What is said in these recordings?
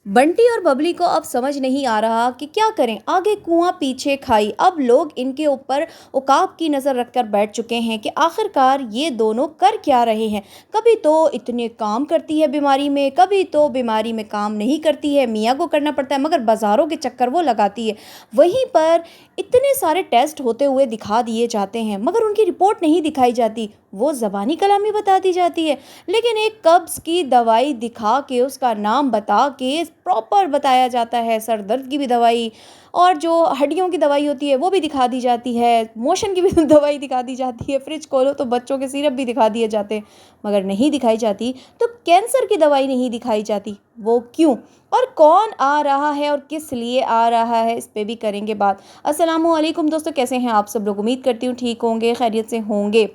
बंटी और बबली को अब समझ नहीं आ रहा कि क्या करें। आगे कुआं पीछे खाई। अब लोग इनके ऊपर उकाब की नज़र रखकर बैठ चुके हैं कि आखिरकार ये दोनों कर क्या रहे हैं। कभी तो इतने काम करती है बीमारी में, कभी तो बीमारी में काम नहीं करती है, मियाँ को करना पड़ता है, मगर बाज़ारों के चक्कर वो लगाती है। वहीं पर इतने सारे टेस्ट होते हुए दिखा दिए जाते हैं मगर उनकी रिपोर्ट नहीं दिखाई जाती, वो ज़बानी कलामी बता दी जाती है। लेकिन एक कब्ज़ की दवाई दिखा के, उसका नाम बता के प्रॉपर बताया जाता है। सर दर्द की भी दवाई और जो हड्डियों की दवाई होती है वो भी दिखा दी जाती है, मोशन की भी दवाई दिखा दी जाती है, फ्रिज खोलो तो बच्चों के सिरप भी दिखा दिए जाते हैं। मगर नहीं दिखाई जाती तो कैंसर की दवाई नहीं दिखाई जाती, वो क्यों और कौन आ रहा है और किस लिए आ रहा है, इस पे भी करेंगे बात। अस्सलामु अलैकुम दोस्तों, कैसे हैं आप सब लोग? उम्मीद करती हूँ ठीक होंगे, खैरियत से होंगे।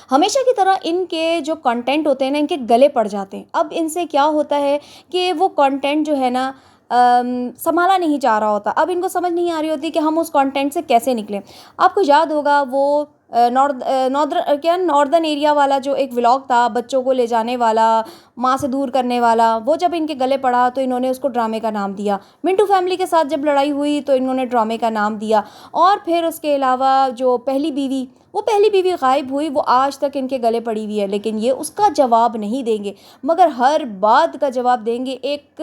हमेशा की तरह इनके जो कंटेंट होते हैं ना, इनके गले पड़ जाते हैं। अब इनसे क्या होता है कि वो कंटेंट जो है ना संभाला नहीं जा रहा होता। अब इनको समझ नहीं आ रही होती कि हम उस कंटेंट से कैसे निकलें। आपको याद होगा वो नॉर्दर्न एरिया वाला जो एक व्लॉग था, बच्चों को ले जाने वाला, माँ से दूर करने वाला, वो जब इनके गले पड़ा तो इन्होंने उसको ड्रामे का नाम दिया। मिंटू फैमिली के साथ जब लड़ाई हुई तो इन्होंने ड्रामे का नाम दिया। और फिर उसके अलावा जो पहली बीवी, वो पहली बीवी गायब हुई, वो आज तक इनके गले पड़ी हुई है, लेकिन ये उसका जवाब नहीं देंगे मगर हर बात का जवाब देंगे। एक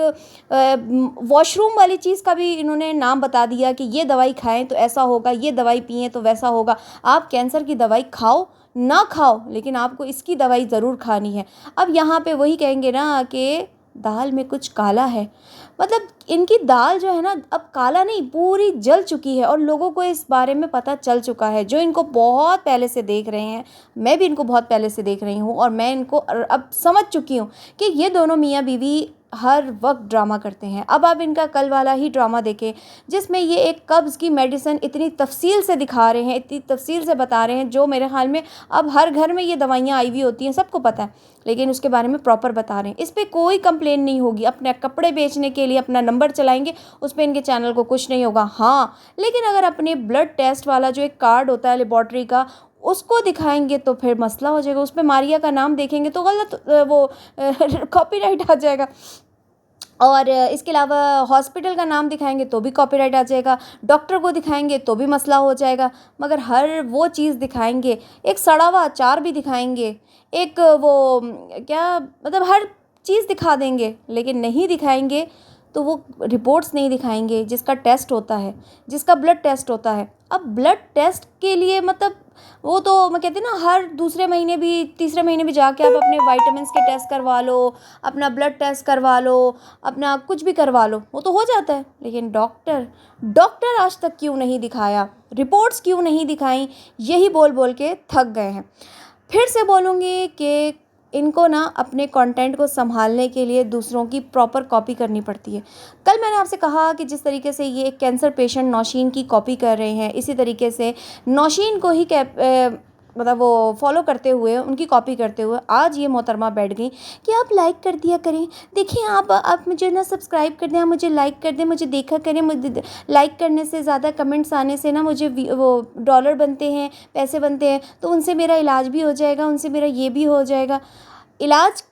वॉशरूम वाली चीज़ का भी इन्होंने नाम बता दिया कि ये दवाई खाएं तो ऐसा होगा, ये दवाई पिएं तो वैसा होगा। आप कैंसर की दवाई खाओ ना खाओ, लेकिन आपको इसकी दवाई ज़रूर खानी है। अब यहाँ पे वही कहेंगे ना कि दाल में कुछ काला है। मतलब इनकी दाल जो है ना, अब काला नहीं, पूरी जल चुकी है और लोगों को इस बारे में पता चल चुका है। जो इनको बहुत पहले से देख रहे हैं, मैं भी इनको बहुत पहले से देख रही हूँ और मैं इनको अब समझ चुकी हूँ कि ये दोनों मियाँ बीवी हर वक्त ड्रामा करते हैं। अब आप इनका कल वाला ही ड्रामा देखें जिसमें ये एक कब्ज़ की मेडिसिन इतनी तफसील से दिखा रहे हैं, इतनी तफसील से बता रहे हैं, जो मेरे ख्याल में अब हर घर में ये दवाइयाँ आई हुई होती हैं, सबको पता है, लेकिन उसके बारे में प्रॉपर बता रहे हैं। इस पर कोई कंप्लेन नहीं होगी। अपने कपड़े बेचने के लिए अपना नंबर चलाएंगे, उस पर इनके चैनल को कुछ नहीं होगा। हाँ, लेकिन अगर अपने ब्लड टेस्ट वाला जो एक कार्ड होता है लेबॉर्ट्री का, उसको दिखाएंगे तो फिर मसला हो जाएगा। उस पर मारिया का नाम देखेंगे तो गलत वो कॉपीराइट आ जाएगा। और इसके अलावा हॉस्पिटल का नाम दिखाएंगे तो भी कॉपीराइट आ जाएगा, डॉक्टर को दिखाएंगे तो भी मसला हो जाएगा। मगर हर वो चीज़ दिखाएंगे, एक सड़ा हुआ अचार भी दिखाएंगे, एक वो क्या मतलब हर चीज़ दिखा देंगे, लेकिन नहीं दिखाएंगे तो वो रिपोर्ट्स नहीं दिखाएंगे जिसका टेस्ट होता है, जिसका ब्लड टेस्ट होता है। अब ब्लड टेस्ट के लिए मतलब वो तो मैं कहती हूँ ना, हर दूसरे महीने भी तीसरे महीने भी जाके आप अपने वाइटामिन के टेस्ट करवा लो, अपना ब्लड टेस्ट करवा लो, अपना कुछ भी करवा लो, वो तो हो जाता है। लेकिन डॉक्टर डॉक्टर आज तक क्यों नहीं दिखाया, रिपोर्ट्स क्यों नहीं दिखाई, यही बोल बोल के थक गए हैं। फिर से बोलूँगी कि इनको ना अपने कंटेंट को संभालने के लिए दूसरों की प्रॉपर कॉपी करनी पड़ती है। कल मैंने आपसे कहा कि जिस तरीके से ये एक कैंसर पेशेंट नौशीन की कॉपी कर रहे हैं, इसी तरीके से नौशीन को ही मतलब वो फॉलो करते हुए, उनकी कॉपी करते हुए आज ये मोहतरमा बैठ गई कि आप लाइक कर दिया करें, देखिए आप मुझे ना सब्सक्राइब कर दें, आप मुझे लाइक कर दें, मुझे देखा करें, मुझे लाइक करने से ज़्यादा कमेंट्स आने से ना मुझे वो डॉलर बनते हैं, पैसे बनते हैं, तो उनसे मेरा इलाज भी हो जाएगा, उनसे मेरा ये भी हो जाएगा। इलाज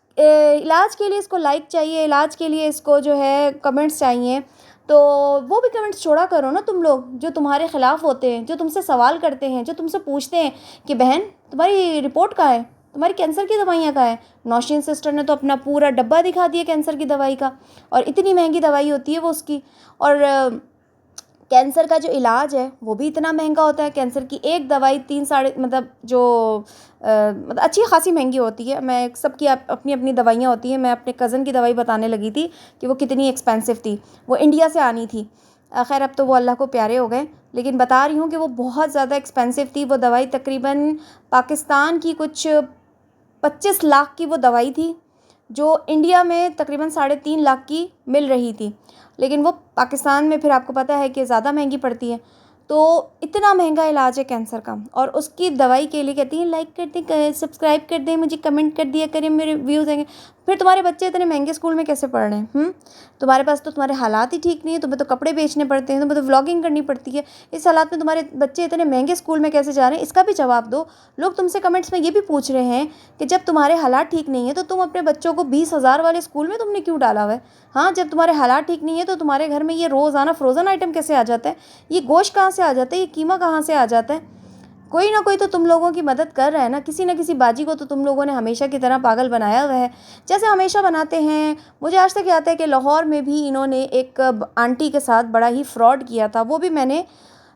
के लिए इसको लाइक चाहिए, इलाज के लिए इसको जो है कमेंट्स चाहिए, तो वो भी कमेंट्स छोड़ा करो ना तुम लोग, जो तुम्हारे ख़िलाफ़ होते हैं, जो तुमसे सवाल करते हैं, जो तुमसे पूछते हैं कि बहन तुम्हारी रिपोर्ट कहाँ है, तुम्हारी कैंसर की दवाइयाँ कहाँ है। नौशीन सिस्टर ने तो अपना पूरा डब्बा दिखा दिया कैंसर की दवाई का, और इतनी महंगी दवाई होती है वो उसकी। और कैंसर का जो इलाज है वो भी इतना महंगा होता है। कैंसर की एक दवाई 3 साढ़े मतलब जो मतलब अच्छी खासी महंगी होती है। मैं सबकी अपनी अपनी दवाइयाँ होती हैं। मैं अपने कज़न की दवाई बताने लगी थी कि वो कितनी एक्सपेंसिव थी, वो इंडिया से आनी थी। खैर अब तो वो अल्लाह को प्यारे हो गए, लेकिन बता रही हूँ कि वो बहुत ज़्यादा एक्सपेंसिव थी। वो दवाई तकरीबन पाकिस्तान की कुछ 25 लाख की वो दवाई थी, जो इंडिया में तकरीबन 3.5 लाख की मिल रही थी, लेकिन वो पाकिस्तान में फिर आपको पता है कि ज़्यादा महंगी पड़ती है। तो इतना महंगा इलाज है कैंसर का, और उसकी दवाई के लिए कहती हैं लाइक कर दें, सब्सक्राइब कर दें, मुझे कमेंट कर दिया करें, मेरे व्यूज़ आएंगे। फिर तुम्हारे बच्चे इतने महंगे स्कूल में कैसे पढ़ रहे हैं? तुम्हारे पास तो तुम्हारे हालात ही ठीक नहीं है, तुम्हें तो कपड़े बेचने पड़ते हैं, तुम्हें तो व्लॉगिंग करनी पड़ती है, इस हालात में तुम्हारे बच्चे इतने महंगे स्कूल में कैसे जा रहे हैं? इसका भी जवाब दो। लोग तुमसे कमेंट्स में ये भी पूछ रहे हैं कि जब तुम्हारे हालात ठीक नहीं है तो तुम अपने बच्चों को 20,000 वाले स्कूल में तुमने क्यों डाला हुआ है? हाँ, जब तुम्हारे हालात ठीक नहीं है तो तुम्हारे घर में ये रोज़ाना फ्रोज़न आइटम कैसे आ जाता है? ये गोश्त कहाँ से आ जाता है? ये कीमा कहाँ से आ जाता है? कोई ना कोई तो तुम लोगों की मदद कर रहा है ना, किसी न किसी बाजी को तो तुम लोगों ने हमेशा की तरह पागल बनाया हुआ है, जैसे हमेशा बनाते हैं। मुझे आज तक याद है कि लाहौर में भी इन्होंने एक आंटी के साथ बड़ा ही फ्रॉड किया था। वो भी मैंने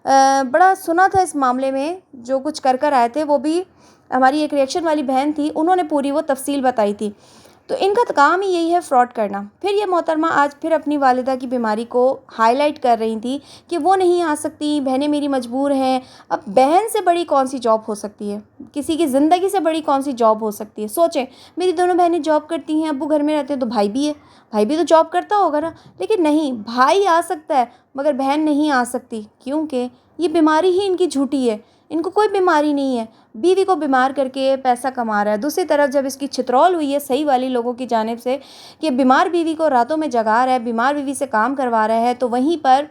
बड़ा सुना था इस मामले में, जो कुछ कर कर आए थे। वो भी हमारी एक रिएक्शन वाली बहन थी, उन्होंने पूरी वो तफसील बताई थी। तो इनका तो काम ही यही है, फ्रॉड करना। फिर ये मोहतरमा आज फिर अपनी वालिदा की बीमारी को हाईलाइट कर रही थी कि वो नहीं आ सकती, बहनें मेरी मजबूर हैं। अब बहन से बड़ी कौन सी जॉब हो सकती है? किसी की ज़िंदगी से बड़ी कौन सी जॉब हो सकती है? सोचें, मेरी दोनों बहनें जॉब करती हैं, अब्बू घर में रहते हैं, तो भाई भी है, भाई भी तो जॉब करता होगा ना। लेकिन नहीं, भाई आ सकता है मगर बहन नहीं आ सकती, क्योंकि ये बीमारी ही इनकी झूठी है। इनको कोई बीमारी नहीं है, बीवी को बीमार करके पैसा कमा रहा है। दूसरी तरफ जब इसकी छितरौल हुई है सही वाली लोगों की जानिब से कि बीमार बीवी को रातों में जगा रहा है, बीमार बीवी से काम करवा रहा है, तो वहीं पर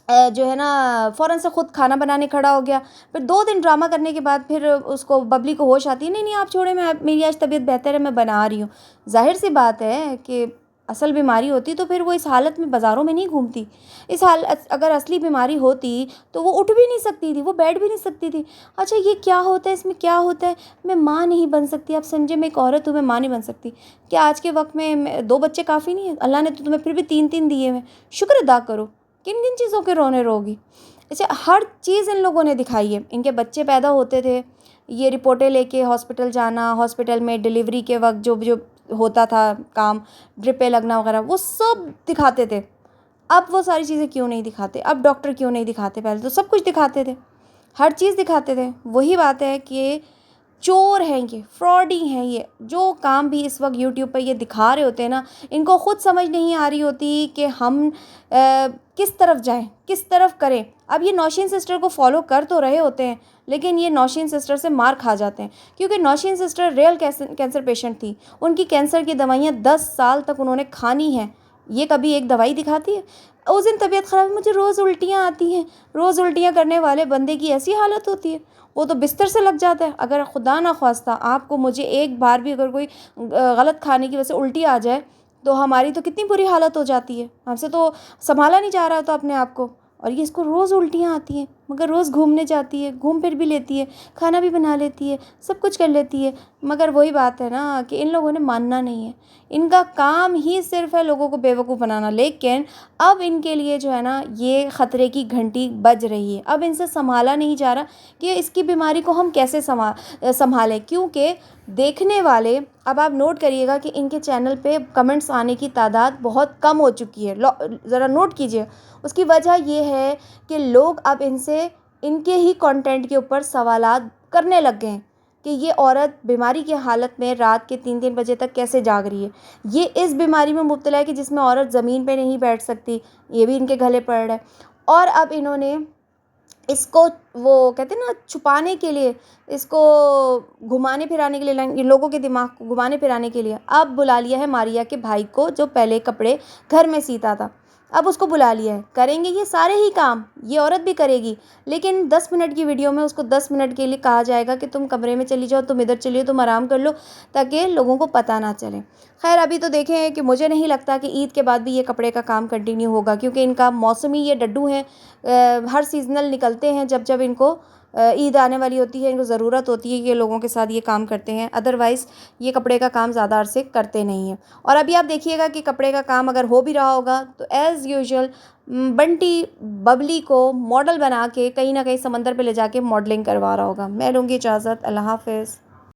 जो है ना फ़ौरन से ख़ुद खाना बनाने खड़ा हो गया। फिर 2 दिन ड्रामा करने के बाद फिर उसको बबली को होश आती है, नहीं नहीं आप छोड़े, मेरी आज तबीयत बेहतर है, मैं बना रही हूँ। ज़ाहिर सी बात है कि असल बीमारी होती तो फिर वो इस हालत में बाज़ारों में नहीं घूमती। अगर असली बीमारी होती तो वो उठ भी नहीं सकती थी, वो बैठ भी नहीं सकती थी। अच्छा, ये क्या होता है, इसमें क्या होता है? मैं माँ नहीं बन सकती। आप समझे, मैं एक औरत हूँ, मैं माँ नहीं बन सकती। क्या आज के वक्त में 2 बच्चे काफ़ी नहीं है? अल्लाह ने तो तुम्हें फिर भी 3-3 दिए हुए, शुक्र अदा करो। किन किन चीज़ों के रोने रोगी? अच्छा, हर चीज़ इन लोगों ने दिखाई है। इनके बच्चे पैदा होते थे, ये रिपोर्टें लेके हॉस्पिटल जाना, हॉस्पिटल में डिलीवरी के वक्त जो जो होता था काम, ड्रिपें लगना वगैरह, वो सब दिखाते थे। अब वो सारी चीज़ें क्यों नहीं दिखाते? अब डॉक्टर क्यों नहीं दिखाते? पहले तो सब कुछ दिखाते थे, हर चीज़ दिखाते थे। वही बात है कि चोर हैं ये, फ्रॉडी हैं ये। जो काम भी इस वक्त यूट्यूब पर ये दिखा रहे होते हैं ना, इनको ख़ुद समझ नहीं आ रही होती कि हम किस तरफ जाएं, किस तरफ करें। अब ये नौशीन सिस्टर को फॉलो कर तो रहे होते हैं, लेकिन ये नौशीन सिस्टर से मार खा जाते हैं, क्योंकि Nausheen sister real cancer patient थी। उनकी कैंसर की दवाइयाँ 10 साल तक उन्होंने खानी हैं। ये कभी एक दवाई दिखाती है? उस दिन तबीयत ख़राब है, मुझे रोज़ उल्टियाँ आती हैं। रोज़ उल्टियाँ करने वाले बंदे की ऐसी हालत होती है, वो तो बिस्तर से लग जाता है। अगर खुदा ना ख्वास्ता आपको मुझे एक बार भी अगर कोई गलत खाने की वजह से उल्टी आ जाए, तो हमारी तो कितनी बुरी हालत हो जाती है। हमसे तो संभाला नहीं जा रहा होता अपने आप को। और ये इसको रोज़ उल्टियाँ आती हैं, मगर रोज़ घूमने जाती है, घूम फिर भी लेती है, खाना भी बना लेती है, सब कुछ कर लेती है। मगर वही बात है ना कि इन लोगों ने मानना नहीं है। इनका काम ही सिर्फ़ है लोगों को बेवकूफ़ बनाना। लेकिन अब इनके लिए जो है ना, ये ख़तरे की घंटी बज रही है। अब इनसे संभाला नहीं जा रहा कि इसकी बीमारी को हम कैसे संभालें, क्योंकि देखने वाले, अब आप नोट करिएगा कि इनके चैनल पे कमेंट्स आने की तादाद बहुत कम हो चुकी है। ज़रा नोट कीजिए। उसकी वजह ये है कि लोग अब इनसे, इनके ही कंटेंट के ऊपर सवालात करने लग गए हैं कि ये औरत बीमारी की हालत में रात के 3-3 बजे तक कैसे जाग रही है। ये इस बीमारी में मुब्तला है कि जिसमें औरत ज़मीन पे नहीं बैठ सकती, ये भी इनके गले पड़ रहा है। और अब इन्होंने इसको, वो कहते हैं ना, छुपाने के लिए, इसको घुमाने फिराने के लिए, लोगों के दिमाग को घुमाने फिराने के लिए अब बुला लिया है मारिया के भाई को, जो पहले कपड़े घर में सीता था। अब उसको बुला लिया है। करेंगे ये सारे ही काम, ये औरत भी करेगी, लेकिन 10 मिनट की वीडियो में उसको 10 मिनट के लिए कहा जाएगा कि तुम कमरे में चली जाओ, तुम इधर चलिए, तुम आराम कर लो, ताकि लोगों को पता ना चले। खैर, अभी तो देखें कि मुझे नहीं लगता कि ईद के बाद भी ये कपड़े का काम कंटिन्यू होगा, क्योंकि इनका मौसमी ये डड्डू हैं। हर सीज़नल निकलते हैं, जब जब इनको ईद आने वाली होती है, इनको ज़रूरत होती है कि लोगों के साथ ये काम करते हैं। अदरवाइज़ ये कपड़े का काम ज़्यादा अरसे करते नहीं हैं। और अभी आप देखिएगा कि कपड़े का काम अगर हो भी रहा होगा तो एज़ यूजुअल बंटी बबली को मॉडल बना के कहीं ना कहीं समंदर पे ले जाके मॉडलिंग करवा रहा होगा। मैं लूँगी इजाज़त। अल्लाह हाफ़िज़।